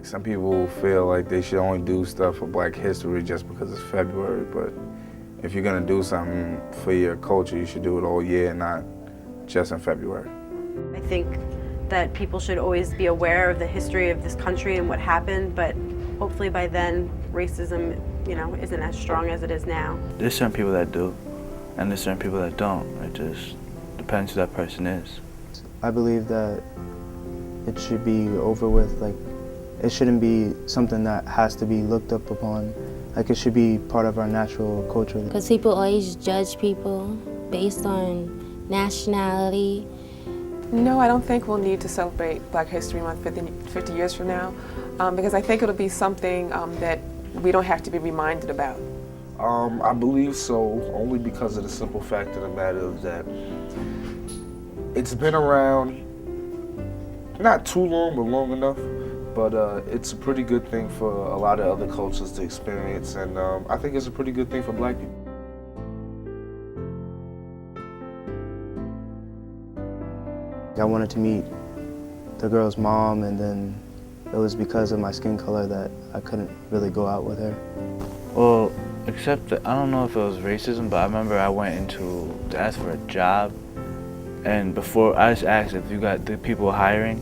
Some people feel like they should only do stuff for Black history just because it's February, but if you're gonna do something for your culture, you should do it all year, not just in February. I think that people should always be aware of the history of this country and what happened, but hopefully by then racism, isn't as strong as it is now. There's certain people that do, and there's certain people that don't. It just depends who that person is. I believe that it should be over with. Like, it shouldn't be something that has to be looked up upon. Like, it should be part of our natural culture. Because people always judge people based on nationality. No, I don't think we'll need to celebrate Black History Month 50 years from now, because I think it'll be something that we don't have to be reminded about. I believe so, only because of the simple fact of the matter is that it's been around, not too long, but long enough. But it's a pretty good thing for a lot of other cultures to experience, and I think it's a pretty good thing for Black people. I wanted to meet the girl's mom, and then it was because of my skin color that I couldn't really go out with her. Well, except that I don't know if it was racism, but I remember I went to ask for a job, and before I just asked if you got the people hiring,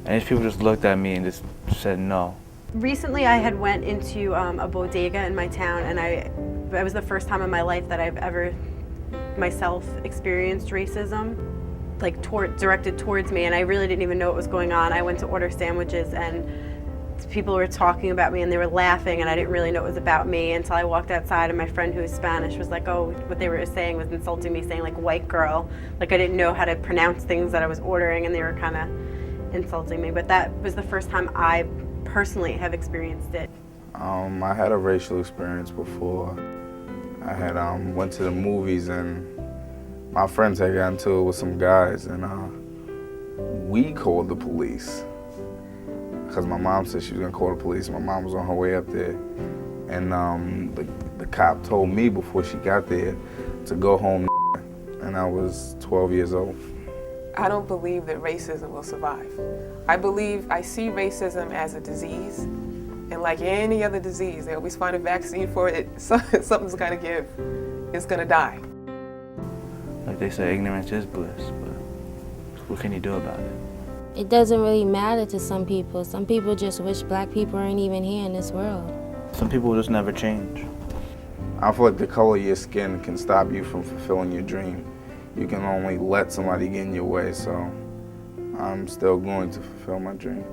and these people just looked at me and just said no. Recently I had went into a bodega in my town, and that was the first time in my life that I've ever myself experienced racism, like directed towards me, and I really didn't even know what was going on. I went to order sandwiches and people were talking about me and they were laughing, and I didn't really know it was about me until I walked outside and my friend who was Spanish was like, oh, what they were saying was insulting me, saying like white girl. Like I didn't know how to pronounce things that I was ordering, and they were kind of insulting me. But that was the first time I personally have experienced it. I had a racial experience before. I had went to the movies, and my friends had gotten into it with some guys, and we called the police because my mom said she was gonna call the police. My mom was on her way up there, and the cop told me before she got there to go home, and I was 12 years old. I don't believe that racism will survive. I see racism as a disease, and like any other disease, they always find a vaccine for it. Something's gonna give. It's gonna die. Like they say, ignorance is bliss, but what can you do about it? It doesn't really matter to some people. Some people just wish Black people aren't even here in this world. Some people just never change. I feel like the color of your skin can stop you from fulfilling your dream. You can only let somebody get in your way, so I'm still going to fulfill my dream.